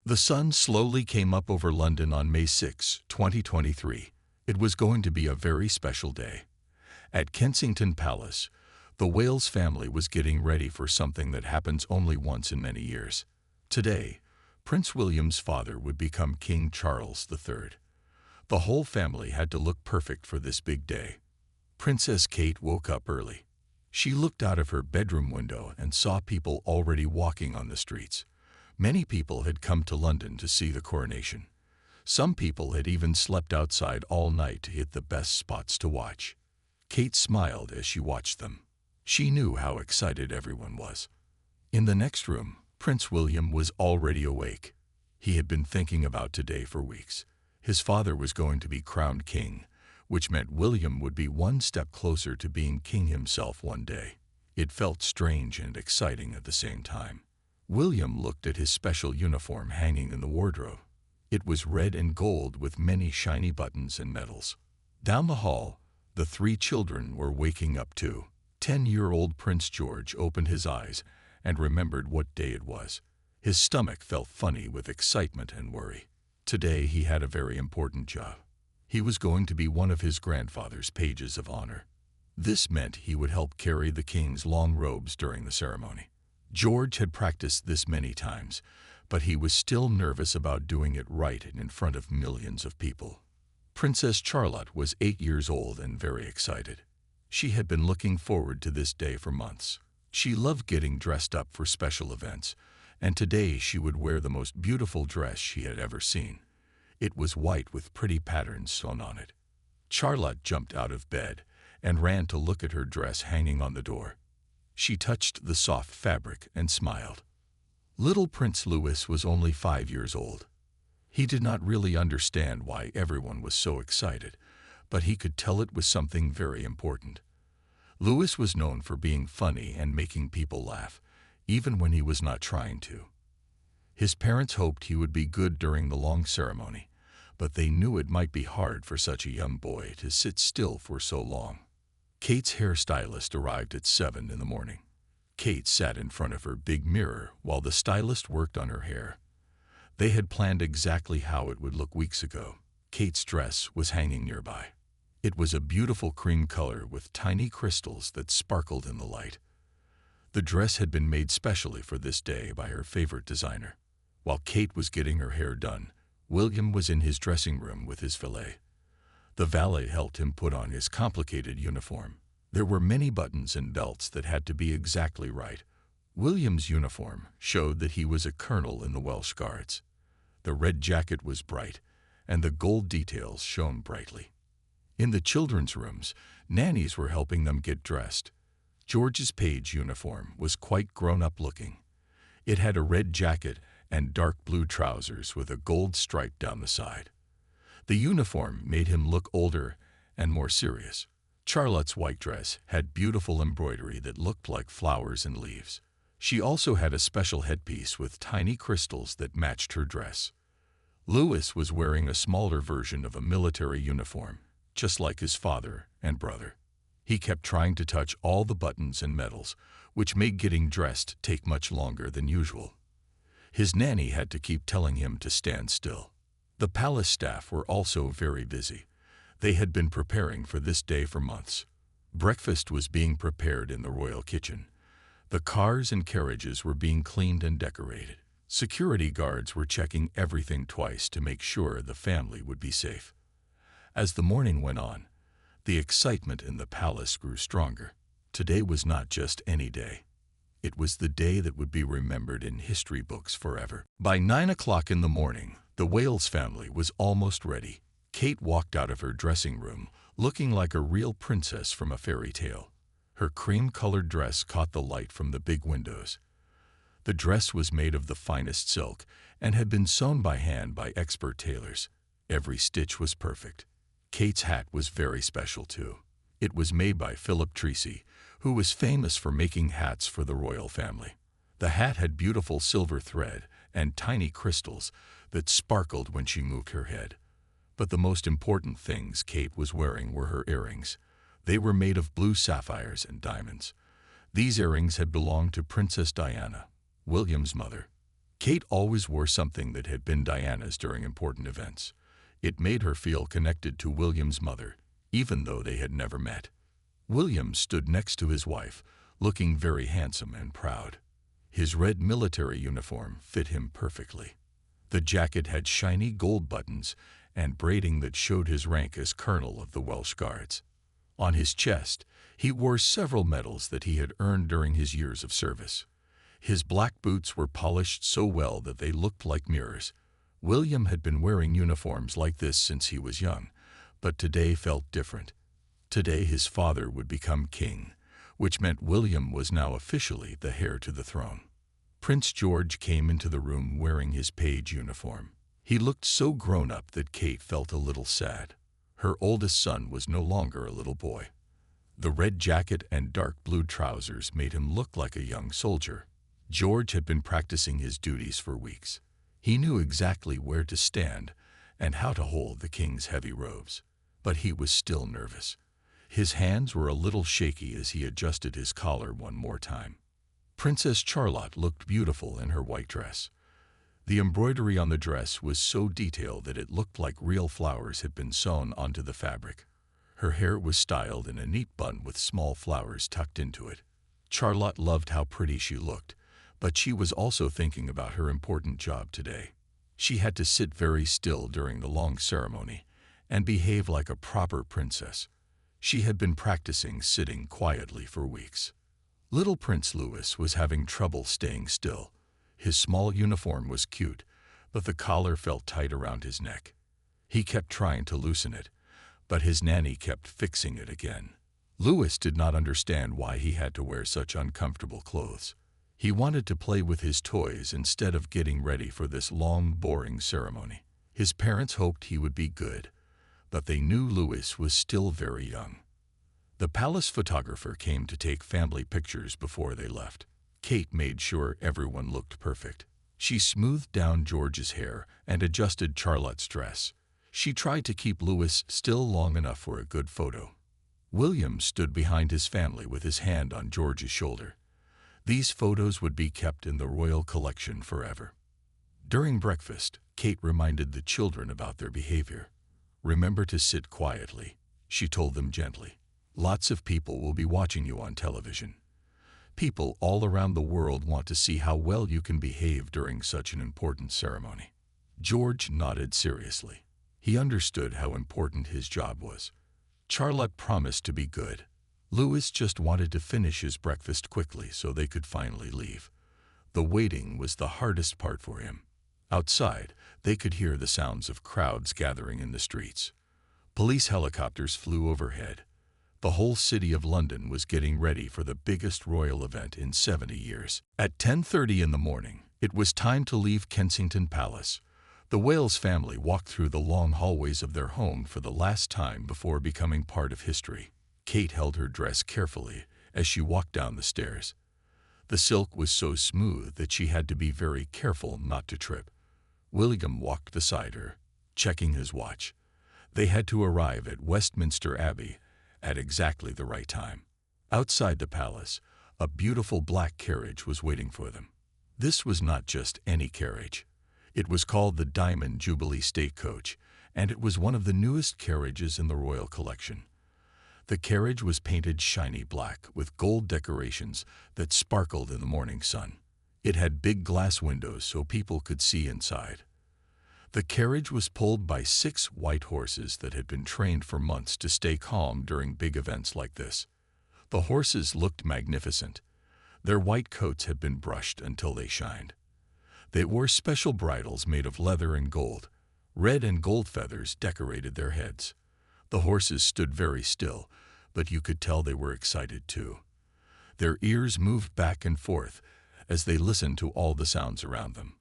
The sun slowly came up over London on May 6, 2023. It was going to be a very special day. At Kensington Palace, the Wales family was getting ready for something that happens only once in many years. Today, Prince William's father would become King Charles III. The whole family had to look perfect for this big day. Princess Kate woke up early. She looked out of her bedroom window and saw people already walking on the streets. Many people had come to London to see the coronation. Some people had even slept outside all night to hit the best spots to watch. Kate smiled as she watched them. She knew how excited everyone was. In the next room, Prince William was already awake. He had been thinking about today for weeks. His father was going to be crowned king, which meant William would be one step closer to being king himself one day. It felt strange and exciting at the same time. William looked at his special uniform hanging in the wardrobe. It was red and gold with many shiny buttons and medals. Down the hall, the three children were waking up too. 10-year-old Prince George opened his eyes and remembered what day it was. His stomach felt funny with excitement and worry. Today he had a very important job. He was going to be one of his grandfather's pages of honor. This meant he would help carry the king's long robes during the ceremony. George had practiced this many times, but he was still nervous about doing it right and in front of millions of people. Princess Charlotte was 8 years old and very excited. She had been looking forward to this day for months. She loved getting dressed up for special events, and today she would wear the most beautiful dress she had ever seen. It was white with pretty patterns sewn on it. Charlotte jumped out of bed and ran to look at her dress hanging on the door. She touched the soft fabric and smiled. Little Prince Louis was only 5 years old. He did not really understand why everyone was so excited, but he could tell it was something very important. Louis was known for being funny and making people laugh, even when he was not trying to. His parents hoped he would be good during the long ceremony, but they knew it might be hard for such a young boy to sit still for so long. Kate's hairstylist arrived at 7 in the morning. Kate sat in front of her big mirror while the stylist worked on her hair. They had planned exactly how it would look weeks ago. Kate's dress was hanging nearby. It was a beautiful cream color with tiny crystals that sparkled in the light. The dress had been made specially for this day by her favorite designer. While Kate was getting her hair done, William was in his dressing room with his valet. The valet helped him put on his complicated uniform. There were many buttons and belts that had to be exactly right. William's uniform showed that he was a colonel in the Welsh Guards. The red jacket was bright, and the gold details shone brightly. In the children's rooms, nannies were helping them get dressed. George's page uniform was quite grown-up looking. It had a red jacket and dark blue trousers with a gold stripe down the side. The uniform made him look older and more serious. Charlotte's white dress had beautiful embroidery that looked like flowers and leaves. She also had a special headpiece with tiny crystals that matched her dress. Louis was wearing a smaller version of a military uniform, just like his father and brother. He kept trying to touch all the buttons and medals, which made getting dressed take much longer than usual. His nanny had to keep telling him to stand still. The palace staff were also very busy. They had been preparing for this day for months. Breakfast was being prepared in the royal kitchen. The cars and carriages were being cleaned and decorated. Security guards were checking everything twice to make sure the family would be safe. As the morning went on, the excitement in the palace grew stronger. Today was not just any day. It was the day that would be remembered in history books forever. By 9 o'clock in the morning, the Wales family was almost ready. Kate walked out of her dressing room, looking like a real princess from a fairy tale. Her cream-colored dress caught the light from the big windows. The dress was made of the finest silk and had been sewn by hand by expert tailors. Every stitch was perfect. Kate's hat was very special too. It was made by Philip Treacy, who was famous for making hats for the royal family. The hat had beautiful silver thread and tiny crystals that sparkled when she moved her head. But the most important things Kate was wearing were her earrings. They were made of blue sapphires and diamonds. These earrings had belonged to Princess Diana, William's mother. Kate always wore something that had been Diana's during important events. It made her feel connected to William's mother, even though they had never met. William stood next to his wife, looking very handsome and proud. His red military uniform fit him perfectly. The jacket had shiny gold buttons and braiding that showed his rank as Colonel of the Welsh Guards. On his chest, he wore several medals that he had earned during his years of service. His black boots were polished so well that they looked like mirrors. William had been wearing uniforms like this since he was young, but today felt different. Today his father would become king, which meant William was now officially the heir to the throne. Prince George came into the room wearing his page uniform. He looked so grown up that Kate felt a little sad. Her oldest son was no longer a little boy. The red jacket and dark blue trousers made him look like a young soldier. George had been practicing his duties for weeks. He knew exactly where to stand and how to hold the king's heavy robes, but he was still nervous. His hands were a little shaky as he adjusted his collar one more time. Princess Charlotte looked beautiful in her white dress. The embroidery on the dress was so detailed that it looked like real flowers had been sewn onto the fabric. Her hair was styled in a neat bun with small flowers tucked into it. Charlotte loved how pretty she looked, but she was also thinking about her important job today. She had to sit very still during the long ceremony and behave like a proper princess. She had been practicing sitting quietly for weeks. Little Prince Louis was having trouble staying still. His small uniform was cute, but the collar felt tight around his neck. He kept trying to loosen it, but his nanny kept fixing it again. Louis did not understand why he had to wear such uncomfortable clothes. He wanted to play with his toys instead of getting ready for this long, boring ceremony. His parents hoped he would be good, but they knew Louis was still very young. The palace photographer came to take family pictures before they left. Kate made sure everyone looked perfect. She smoothed down George's hair and adjusted Charlotte's dress. She tried to keep Louis still long enough for a good photo. William stood behind his family with his hand on George's shoulder. These photos would be kept in the royal collection forever. During breakfast, Kate reminded the children about their behavior. "Remember to sit quietly," she told them gently. "Lots of people will be watching you on television. People all around the world want to see how well you can behave during such an important ceremony." George nodded seriously. He understood how important his job was. Charlotte promised to be good. Louis just wanted to finish his breakfast quickly so they could finally leave. The waiting was the hardest part for him. Outside, they could hear the sounds of crowds gathering in the streets. Police helicopters flew overhead. The whole city of London was getting ready for the biggest royal event in 70 years. At 10:30 in the morning, it was time to leave Kensington Palace. The Wales family walked through the long hallways of their home for the last time before becoming part of history. Kate held her dress carefully as she walked down the stairs. The silk was so smooth that she had to be very careful not to trip. William walked beside her, checking his watch. They had to arrive at Westminster Abbey at exactly the right time. Outside the palace, a beautiful black carriage was waiting for them. This was not just any carriage. It was called the Diamond Jubilee State Coach, and it was one of the newest carriages in the royal collection. The carriage was painted shiny black with gold decorations that sparkled in the morning sun. It had big glass windows so people could see inside. The carriage was pulled by 6 white horses that had been trained for months to stay calm during big events like this. The horses looked magnificent. Their white coats had been brushed until they shined. They wore special bridles made of leather and gold. Red and gold feathers decorated their heads. The horses stood very still, but you could tell they were excited too. Their ears moved back and forth as they listened to all the sounds around them.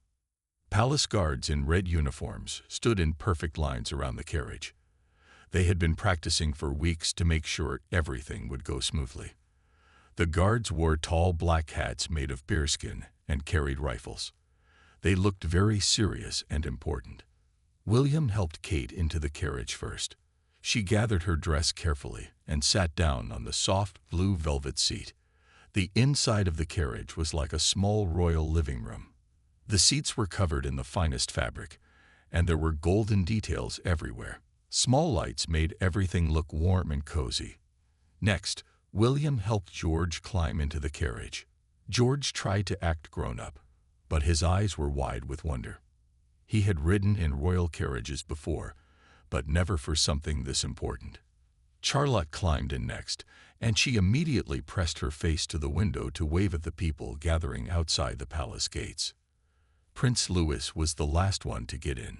Palace guards in red uniforms stood in perfect lines around the carriage. They had been practicing for weeks to make sure everything would go smoothly. The guards wore tall black hats made of bearskin and carried rifles. They looked very serious and important. William helped Kate into the carriage first. She gathered her dress carefully and sat down on the soft blue velvet seat. The inside of the carriage was like a small royal living room. The seats were covered in the finest fabric, and there were golden details everywhere. Small lights made everything look warm and cozy. Next, William helped George climb into the carriage. George tried to act grown-up, but his eyes were wide with wonder. He had ridden in royal carriages before, but never for something this important. Charlotte climbed in next, and she immediately pressed her face to the window to wave at the people gathering outside the palace gates. Prince Louis was the last one to get in.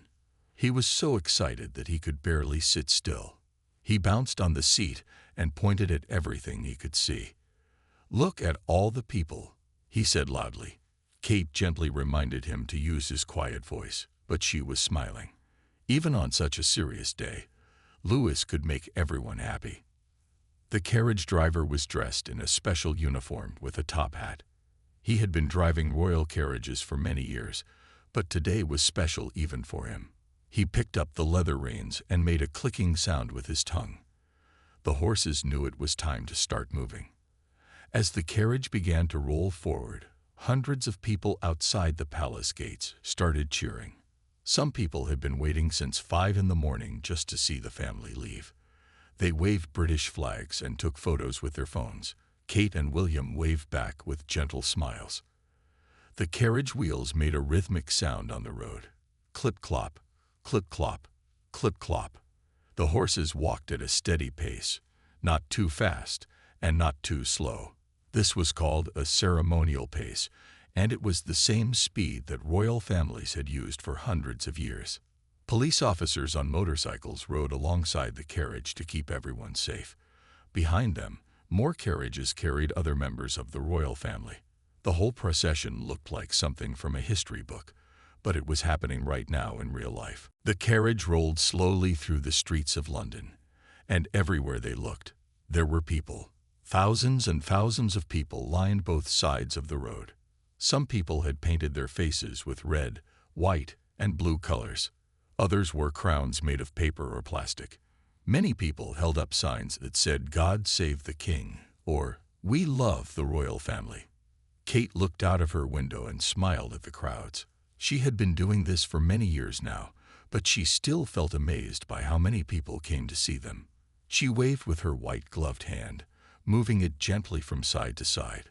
He was so excited that he could barely sit still. He bounced on the seat and pointed at everything he could see. "Look at all the people," he said loudly. Kate gently reminded him to use his quiet voice, but she was smiling. Even on such a serious day, Louis could make everyone happy. The carriage driver was dressed in a special uniform with a top hat. He had been driving royal carriages for many years, but today was special even for him. He picked up the leather reins and made a clicking sound with his tongue. The horses knew it was time to start moving. As the carriage began to roll forward, hundreds of people outside the palace gates started cheering. Some people had been waiting since 5 in the morning just to see the family leave. They waved British flags and took photos with their phones. Kate and William waved back with gentle smiles. The carriage wheels made a rhythmic sound on the road. Clip-clop, clip-clop, clip-clop. The horses walked at a steady pace, not too fast and not too slow. This was called a ceremonial pace, and it was the same speed that royal families had used for hundreds of years. Police officers on motorcycles rode alongside the carriage to keep everyone safe. Behind them, more carriages carried other members of the royal family. The whole procession looked like something from a history book, but it was happening right now in real life. The carriage rolled slowly through the streets of London, and everywhere they looked, there were people. Thousands and thousands of people lined both sides of the road. Some people had painted their faces with red, white, and blue colors. Others wore crowns made of paper or plastic. Many people held up signs that said, "God save the King," or "We love the royal family." Kate looked out of her window and smiled at the crowds. She had been doing this for many years now, but she still felt amazed by how many people came to see them. She waved with her white-gloved hand, moving it gently from side to side.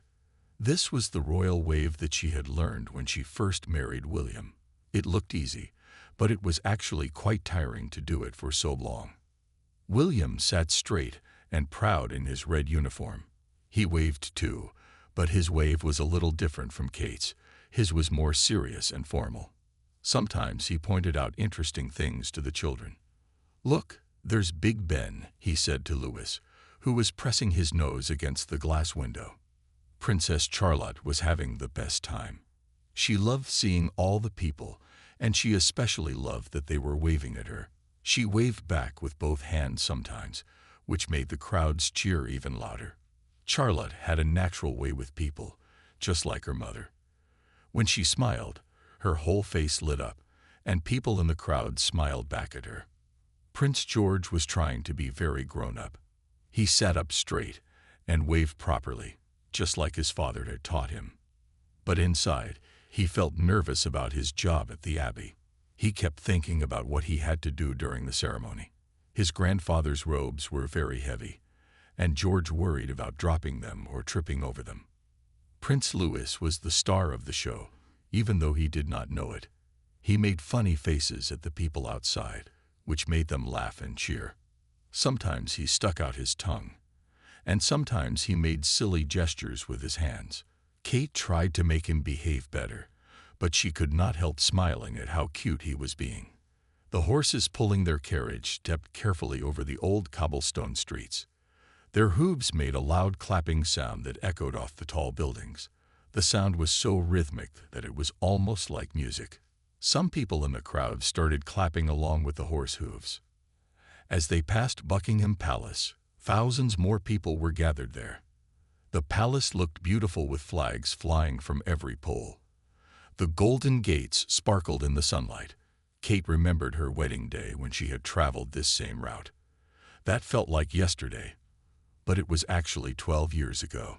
This was the royal wave that she had learned when she first married William. It looked easy, but it was actually quite tiring to do it for so long. William sat straight and proud in his red uniform. He waved too, but his wave was a little different from Kate's. His was more serious and formal. Sometimes he pointed out interesting things to the children. "Look, there's Big Ben," he said to Louis, who was pressing his nose against the glass window. Princess Charlotte was having the best time. She loved seeing all the people, and she especially loved that they were waving at her. She waved back with both hands sometimes, which made the crowds cheer even louder. Charlotte had a natural way with people, just like her mother. When she smiled, her whole face lit up, and people in the crowd smiled back at her. Prince George was trying to be very grown-up. He sat up straight and waved properly, just like his father had taught him. But inside, he felt nervous about his job at the Abbey. He kept thinking about what he had to do during the ceremony. His grandfather's robes were very heavy, and George worried about dropping them or tripping over them. Prince Louis was the star of the show, even though he did not know it. He made funny faces at the people outside, which made them laugh and cheer. Sometimes he stuck out his tongue, and sometimes he made silly gestures with his hands. Kate tried to make him behave better, but she could not help smiling at how cute he was being. The horses pulling their carriage stepped carefully over the old cobblestone streets. Their hooves made a loud clapping sound that echoed off the tall buildings. The sound was so rhythmic that it was almost like music. Some people in the crowd started clapping along with the horse hooves. As they passed Buckingham Palace, thousands more people were gathered there. The palace looked beautiful with flags flying from every pole. The golden gates sparkled in the sunlight. Kate remembered her wedding day when she had traveled this same route. That felt like yesterday, but it was actually 12 years ago.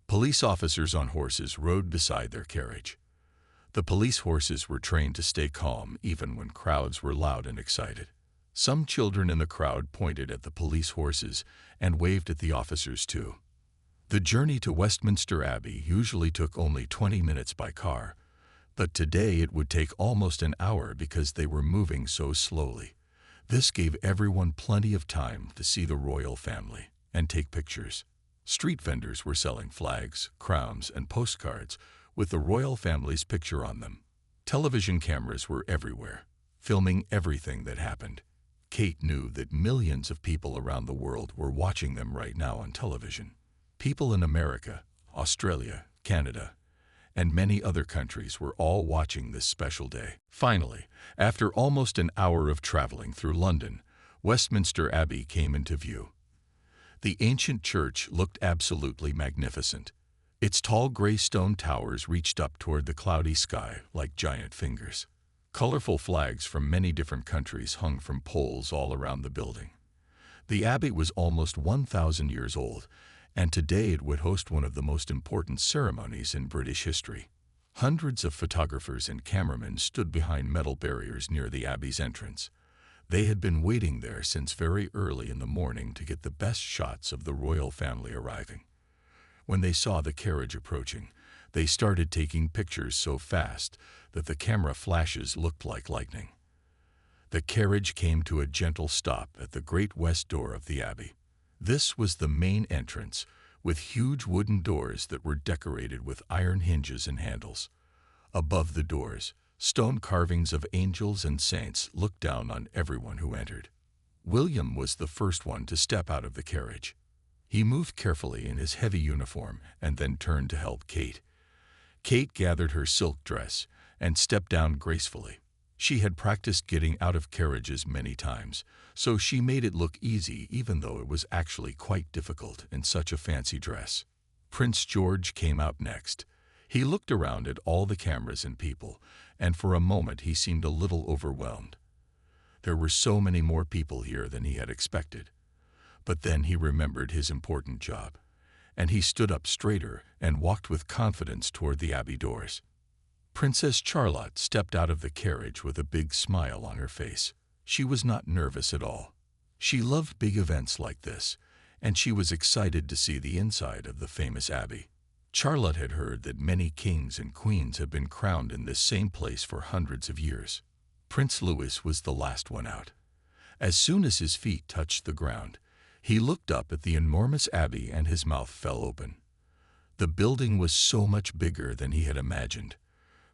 Police officers on horses rode beside their carriage. The police horses were trained to stay calm even when crowds were loud and excited. Some children in the crowd pointed at the police horses and waved at the officers too. The journey to Westminster Abbey usually took only 20 minutes by car, but today it would take almost an hour because they were moving so slowly. This gave everyone plenty of time to see the royal family and take pictures. Street vendors were selling flags, crowns, and postcards with the royal family's picture on them. Television cameras were everywhere, filming everything that happened. Kate knew that millions of people around the world were watching them right now on television. People in America, Australia, Canada, and many other countries were all watching this special day. Finally, after almost an hour of traveling through London, Westminster Abbey came into view. The ancient church looked absolutely magnificent. Its tall gray stone towers reached up toward the cloudy sky like giant fingers. Colorful flags from many different countries hung from poles all around the building. The abbey was almost 1,000 years old, and today it would host one of the most important ceremonies in British history. Hundreds of photographers and cameramen stood behind metal barriers near the abbey's entrance. They had been waiting there since very early in the morning to get the best shots of the royal family arriving. When they saw the carriage approaching, they started taking pictures so fast that the camera flashes looked like lightning. The carriage came to a gentle stop at the great west door of the abbey. This was the main entrance, with huge wooden doors that were decorated with iron hinges and handles. Above the doors, stone carvings of angels and saints looked down on everyone who entered. William was the first one to step out of the carriage. He moved carefully in his heavy uniform and then turned to help Kate. Kate gathered her silk dress and stepped down gracefully. She had practiced getting out of carriages many times, so she made it look easy even though it was actually quite difficult in such a fancy dress. Prince George came out next. He looked around at all the cameras and people, and for a moment he seemed a little overwhelmed. There were so many more people here than he had expected. But then he remembered his important job, and he stood up straighter and walked with confidence toward the abbey doors. Princess Charlotte stepped out of the carriage with a big smile on her face. She was not nervous at all. She loved big events like this, and she was excited to see the inside of the famous abbey. Charlotte had heard that many kings and queens had been crowned in this same place for hundreds of years. Prince Louis was the last one out. As soon as his feet touched the ground, he looked up at the enormous abbey and his mouth fell open. The building was so much bigger than he had imagined.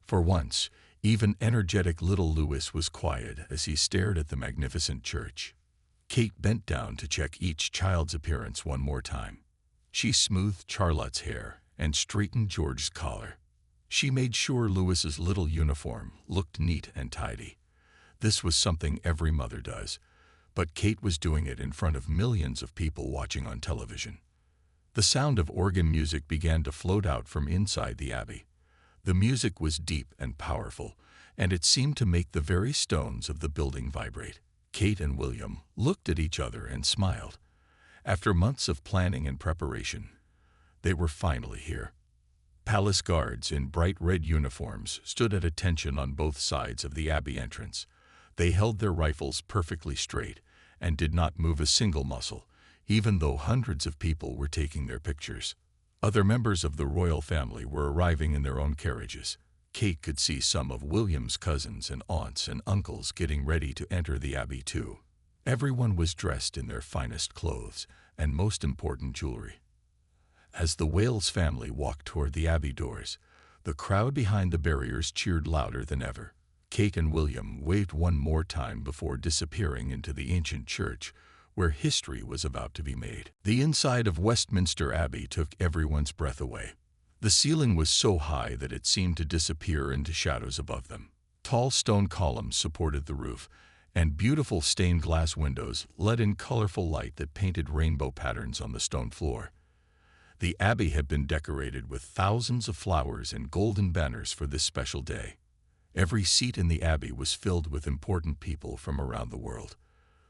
For once, even energetic little Louis was quiet as he stared at the magnificent church. Kate bent down to check each child's appearance one more time. She smoothed Charlotte's hair and straightened George's collar. She made sure Louis's little uniform looked neat and tidy. This was something every mother does, but Kate was doing it in front of millions of people watching on television. The sound of organ music began to float out from inside the abbey. The music was deep and powerful, and it seemed to make the very stones of the building vibrate. Kate and William looked at each other and smiled. After months of planning and preparation, they were finally here. Palace guards in bright red uniforms stood at attention on both sides of the abbey entrance. They held their rifles perfectly straight and did not move a single muscle, even though hundreds of people were taking their pictures. Other members of the royal family were arriving in their own carriages. Kate could see some of William's cousins and aunts and uncles getting ready to enter the abbey too. Everyone was dressed in their finest clothes and most important jewelry. As the Wales family walked toward the abbey doors, the crowd behind the barriers cheered louder than ever. Kate and William waved one more time before disappearing into the ancient church, where history was about to be made. The inside of Westminster Abbey took everyone's breath away. The ceiling was so high that it seemed to disappear into shadows above them. Tall stone columns supported the roof, and beautiful stained glass windows let in colorful light that painted rainbow patterns on the stone floor. The abbey had been decorated with thousands of flowers and golden banners for this special day. Every seat in the abbey was filled with important people from around the world.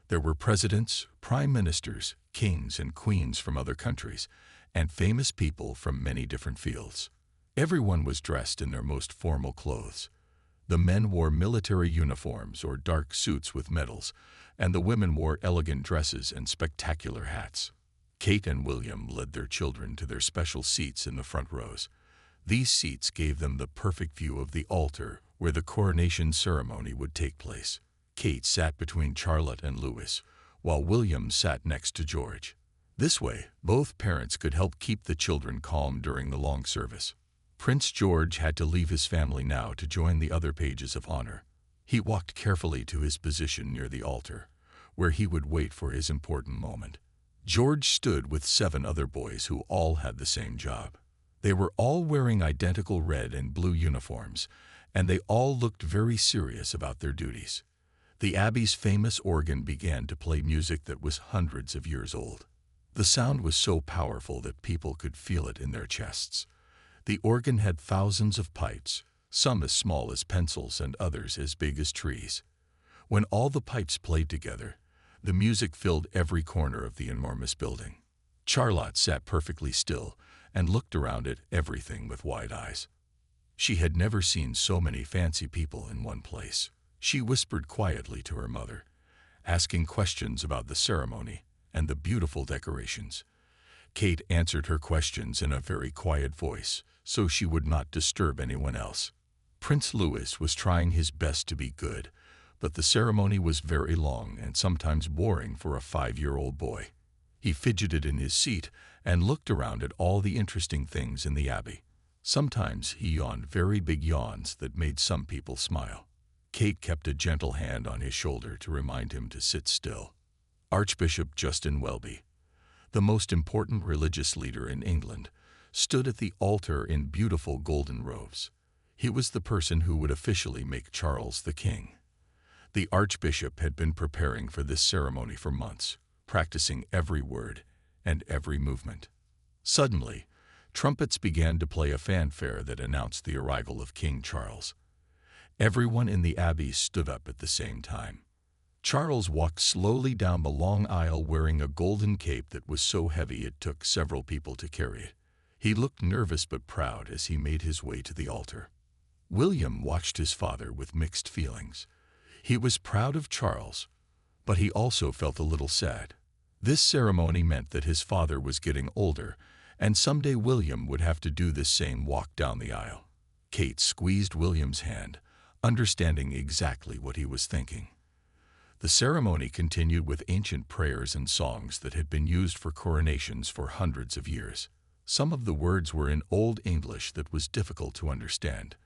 There were presidents, prime ministers, kings, and queens from other countries, and famous people from many different fields. Everyone was dressed in their most formal clothes. The men wore military uniforms or dark suits with medals, and the women wore elegant dresses and spectacular hats. Kate and William led their children to their special seats in the front rows. These seats gave them the perfect view of the altar where the coronation ceremony would take place. Kate sat between Charlotte and Louis, while William sat next to George. This way, both parents could help keep the children calm during the long service. Prince George had to leave his family now to join the other pages of honor. He walked carefully to his position near the altar, where he would wait for his important moment. George stood with 7 other boys who all had the same job. They were all wearing identical red and blue uniforms, and they all looked very serious about their duties. The Abbey's famous organ began to play music that was hundreds of years old. The sound was so powerful that people could feel it in their chests. The organ had thousands of pipes, some as small as pencils and others as big as trees. When all the pipes played together, the music filled every corner of the enormous building. Charlotte sat perfectly still and looked around at everything with wide eyes. She had never seen so many fancy people in one place. She whispered quietly to her mother, asking questions about the ceremony and the beautiful decorations. Kate answered her questions in a very quiet voice, so she would not disturb anyone else. Prince Louis was trying his best to be good, but the ceremony was very long and sometimes boring for a 5-year-old boy. He fidgeted in his seat and looked around at all the interesting things in the Abbey. Sometimes he yawned very big yawns that made some people smile. Kate kept a gentle hand on his shoulder to remind him to sit still. Archbishop Justin Welby, the most important religious leader in England, stood at the altar in beautiful golden robes. He was the person who would officially make Charles the king. The archbishop had been preparing for this ceremony for months, practicing every word and every movement. Suddenly, trumpets began to play a fanfare that announced the arrival of King Charles. Everyone in the Abbey stood up at the same time. Charles walked slowly down the long aisle wearing a golden cape that was so heavy it took several people to carry it. He looked nervous but proud as he made his way to the altar. William watched his father with mixed feelings. He was proud of Charles, but he also felt a little sad. This ceremony meant that his father was getting older, and someday William would have to do this same walk down the aisle. Kate squeezed William's hand, understanding exactly what he was thinking. The ceremony continued with ancient prayers and songs that had been used for coronations for hundreds of years. Some of the words were in Old English that was difficult to understand,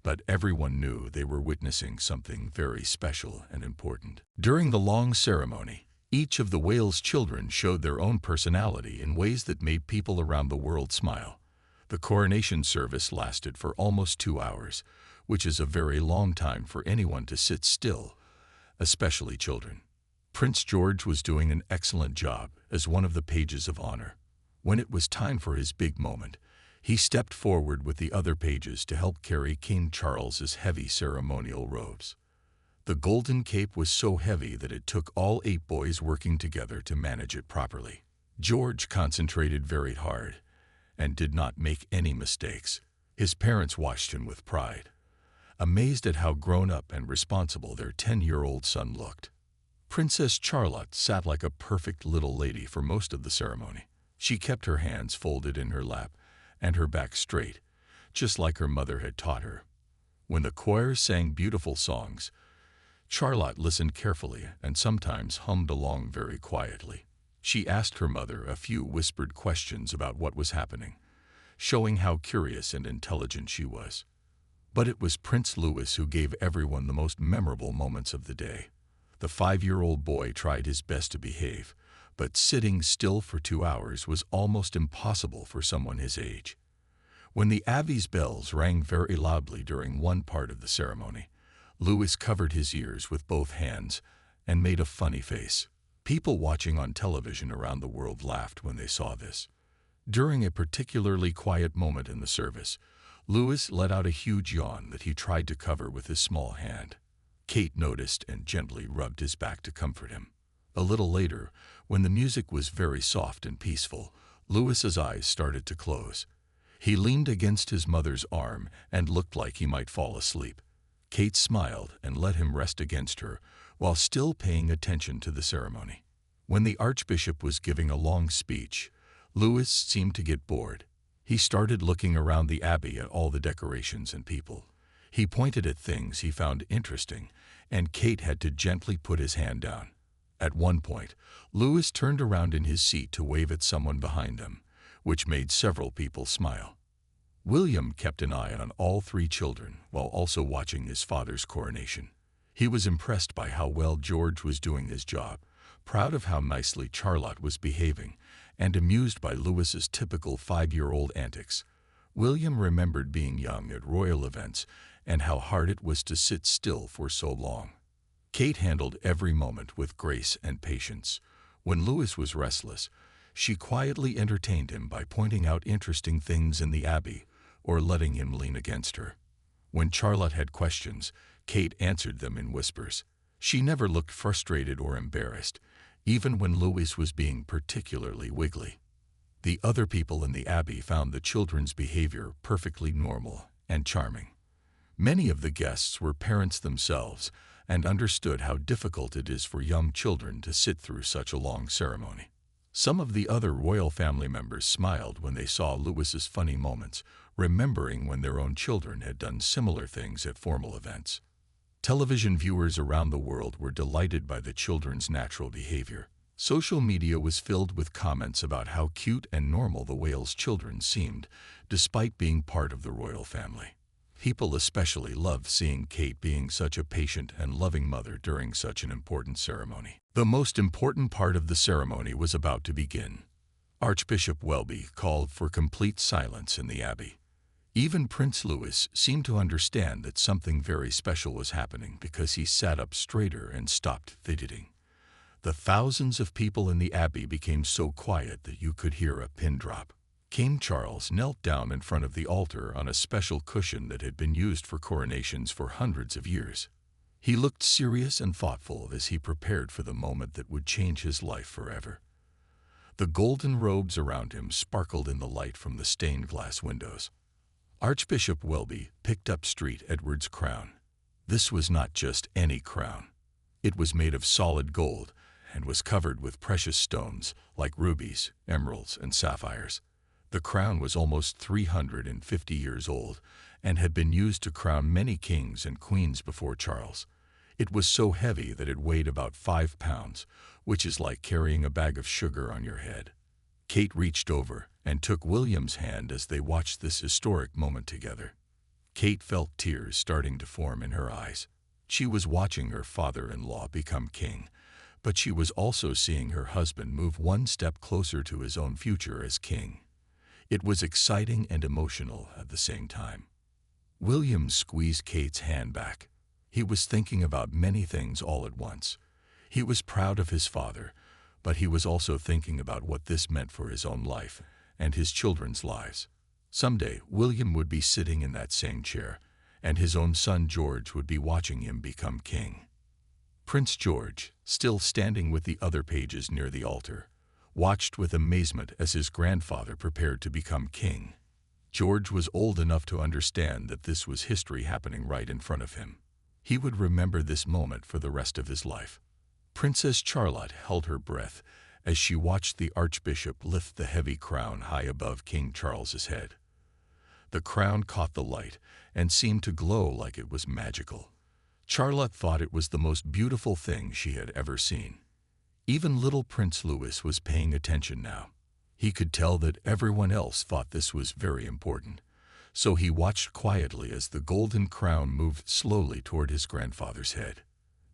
but everyone knew they were witnessing something very special and important. During the long ceremony, each of the Wales children showed their own personality in ways that made people around the world smile. The coronation service lasted for almost 2 hours, which is a very long time for anyone to sit still, especially children. Prince George was doing an excellent job as one of the pages of honor. When it was time for his big moment, he stepped forward with the other pages to help carry King Charles's heavy ceremonial robes. The golden cape was so heavy that it took all 8 boys working together to manage it properly. George concentrated very hard and did not make any mistakes. His parents watched him with pride, amazed at how grown-up and responsible their 10-year-old son looked. Princess Charlotte sat like a perfect little lady for most of the ceremony. She kept her hands folded in her lap and her back straight, just like her mother had taught her. When the choir sang beautiful songs, Charlotte listened carefully and sometimes hummed along very quietly. She asked her mother a few whispered questions about what was happening, showing how curious and intelligent she was. But it was Prince Louis who gave everyone the most memorable moments of the day. The 5-year-old boy tried his best to behave, but sitting still for 2 hours was almost impossible for someone his age. When the Abbey's bells rang very loudly during one part of the ceremony, Louis covered his ears with both hands and made a funny face. People watching on television around the world laughed when they saw this. During a particularly quiet moment in the service, Louis let out a huge yawn that he tried to cover with his small hand. Kate noticed and gently rubbed his back to comfort him. A little later, when the music was very soft and peaceful, Louis's eyes started to close. He leaned against his mother's arm and looked like he might fall asleep. Kate smiled and let him rest against her, while still paying attention to the ceremony. When the Archbishop was giving a long speech, Louis seemed to get bored. He started looking around the abbey at all the decorations and people. He pointed at things he found interesting, and Kate had to gently put his hand down. At one point, Louis turned around in his seat to wave at someone behind them, which made several people smile. William kept an eye on all three children while also watching his father's coronation. He was impressed by how well George was doing his job, proud of how nicely Charlotte was behaving, and amused by Louis's typical 5-year-old antics. William remembered being young at royal events and how hard it was to sit still for so long. Kate handled every moment with grace and patience. When Louis was restless, she quietly entertained him by pointing out interesting things in the abbey or letting him lean against her. When Charlotte had questions, Kate answered them in whispers. She never looked frustrated or embarrassed, even when Louis was being particularly wiggly. The other people in the abbey found the children's behavior perfectly normal and charming. Many of the guests were parents themselves and understood how difficult it is for young children to sit through such a long ceremony. Some of the other royal family members smiled when they saw Louis's funny moments, remembering when their own children had done similar things at formal events. Television viewers around the world were delighted by the children's natural behavior. Social media was filled with comments about how cute and normal the Wales children seemed, despite being part of the royal family. People especially loved seeing Kate being such a patient and loving mother during such an important ceremony. The most important part of the ceremony was about to begin. Archbishop Welby called for complete silence in the abbey. Even Prince Louis seemed to understand that something very special was happening because he sat up straighter and stopped fidgeting. The thousands of people in the abbey became so quiet that you could hear a pin drop. King Charles knelt down in front of the altar on a special cushion that had been used for coronations for hundreds of years. He looked serious and thoughtful as he prepared for the moment that would change his life forever. The golden robes around him sparkled in the light from the stained glass windows. Archbishop Welby picked up St. Edward's crown. This was not just any crown. It was made of solid gold and was covered with precious stones like rubies, emeralds, and sapphires. The crown was almost 350 years old and had been used to crown many kings and queens before Charles. It was so heavy that it weighed about 5 pounds, which is like carrying a bag of sugar on your head. Kate reached over and took William's hand as they watched this historic moment together. Kate felt tears starting to form in her eyes. She was watching her father-in-law become king, but she was also seeing her husband move one step closer to his own future as king. It was exciting and emotional at the same time. William squeezed Kate's hand back. He was thinking about many things all at once. He was proud of his father, but he was also thinking about what this meant for his own life and his children's lives. Someday, William would be sitting in that same chair, and his own son George would be watching him become king. Prince George, still standing with the other pages near the altar, watched with amazement as his grandfather prepared to become king. George was old enough to understand that this was history happening right in front of him. He would remember this moment for the rest of his life. Princess Charlotte held her breath as she watched the Archbishop lift the heavy crown high above King Charles's head. The crown caught the light and seemed to glow like it was magical. Charlotte thought it was the most beautiful thing she had ever seen. Even little Prince Louis was paying attention now. He could tell that everyone else thought this was very important, so he watched quietly as the golden crown moved slowly toward his grandfather's head.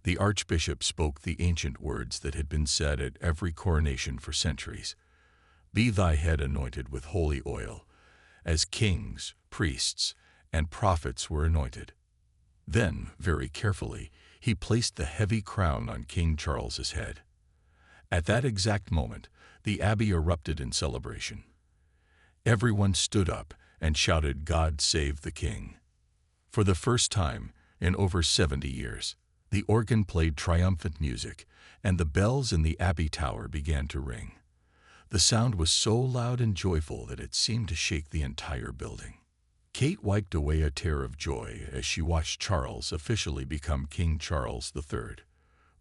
The Archbishop spoke the ancient words that had been said at every coronation for centuries. "Be thy head anointed with holy oil, as kings, priests, and prophets were anointed." Then, very carefully, he placed the heavy crown on King Charles's head. At that exact moment, the abbey erupted in celebration. Everyone stood up and shouted, "God save the King." For the first time in over 70 years, the organ played triumphant music, and the bells in the abbey tower began to ring. The sound was so loud and joyful that it seemed to shake the entire building. Kate wiped away a tear of joy as she watched Charles officially become King Charles III.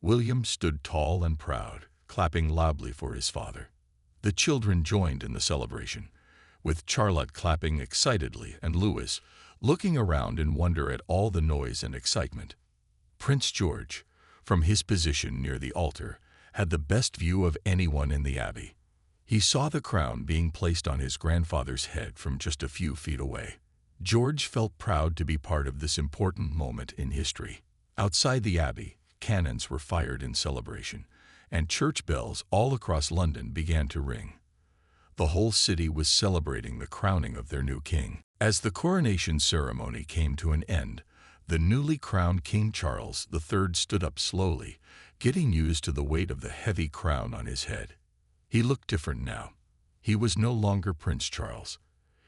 William stood tall and proud, clapping loudly for his father. The children joined in the celebration, with Charlotte clapping excitedly and Louis looking around in wonder at all the noise and excitement. Prince George, from his position near the altar, had the best view of anyone in the abbey. He saw the crown being placed on his grandfather's head from just a few feet away. George felt proud to be part of this important moment in history. Outside the abbey, cannons were fired in celebration, and church bells all across London began to ring. The whole city was celebrating the crowning of their new king. As the coronation ceremony came to an end, the newly crowned King Charles III stood up slowly, getting used to the weight of the heavy crown on his head. He looked different now. He was no longer Prince Charles.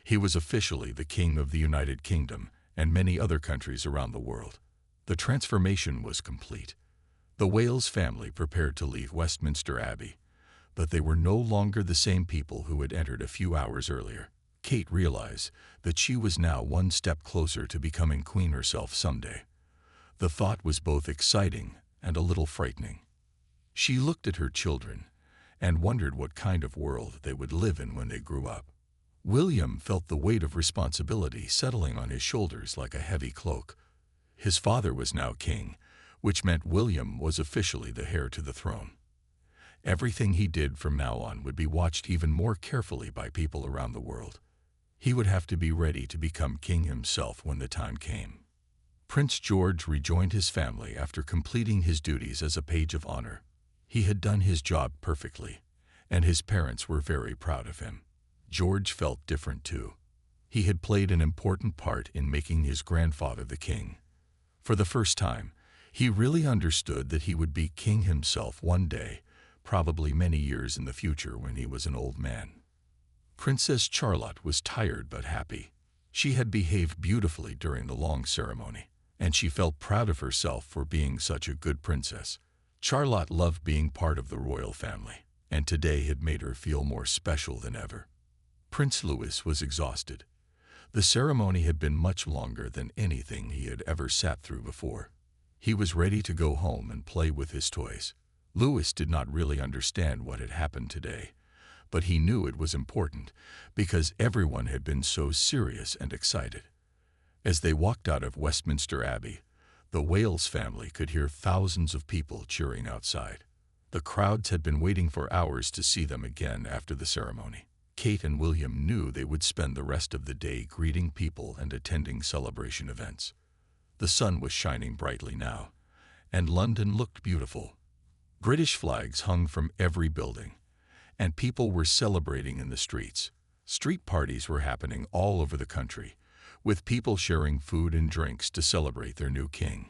He was officially the King of the United Kingdom and many other countries around the world. The transformation was complete. The Wales family prepared to leave Westminster Abbey, but they were no longer the same people who had entered a few hours earlier. Kate realized that she was now one step closer to becoming queen herself someday. The thought was both exciting and a little frightening. She looked at her children and wondered what kind of world they would live in when they grew up. William felt the weight of responsibility settling on his shoulders like a heavy cloak. His father was now king, which meant William was officially the heir to the throne. Everything he did from now on would be watched even more carefully by people around the world. He would have to be ready to become king himself when the time came. Prince George rejoined his family after completing his duties as a page of honor. He had done his job perfectly, and his parents were very proud of him. George felt different too. He had played an important part in making his grandfather the king. For the first time, he really understood that he would be king himself one day, probably many years in the future when he was an old man. Princess Charlotte was tired but happy. She had behaved beautifully during the long ceremony, and she felt proud of herself for being such a good princess. Charlotte loved being part of the royal family, and today had made her feel more special than ever. Prince Louis was exhausted. The ceremony had been much longer than anything he had ever sat through before. He was ready to go home and play with his toys. Louis did not really understand what had happened today, but he knew it was important because everyone had been so serious and excited. As they walked out of Westminster Abbey, the Wales family could hear thousands of people cheering outside. The crowds had been waiting for hours to see them again after the ceremony. Kate and William knew they would spend the rest of the day greeting people and attending celebration events. The sun was shining brightly now, and London looked beautiful. British flags hung from every building, and people were celebrating in the streets. Street parties were happening all over the country, with people sharing food and drinks to celebrate their new king.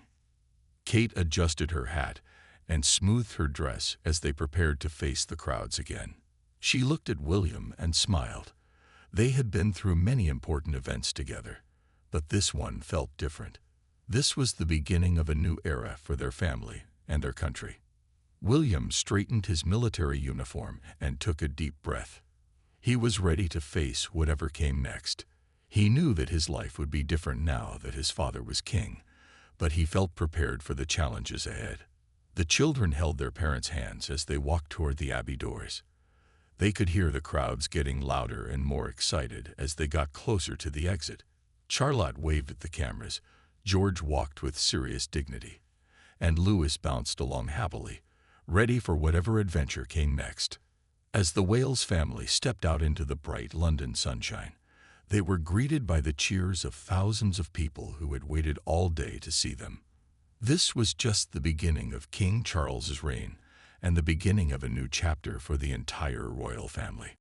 Kate adjusted her hat and smoothed her dress as they prepared to face the crowds again. She looked at William and smiled. They had been through many important events together, but this one felt different. This was the beginning of a new era for their family and their country. William straightened his military uniform and took a deep breath. He was ready to face whatever came next. He knew that his life would be different now that his father was king, but he felt prepared for the challenges ahead. The children held their parents' hands as they walked toward the abbey doors. They could hear the crowds getting louder and more excited as they got closer to the exit. Charlotte waved at the cameras, George walked with serious dignity, and Louis bounced along happily, ready for whatever adventure came next. As the Wales family stepped out into the bright London sunshine, they were greeted by the cheers of thousands of people who had waited all day to see them. This was just the beginning of King Charles's reign, and the beginning of a new chapter for the entire royal family.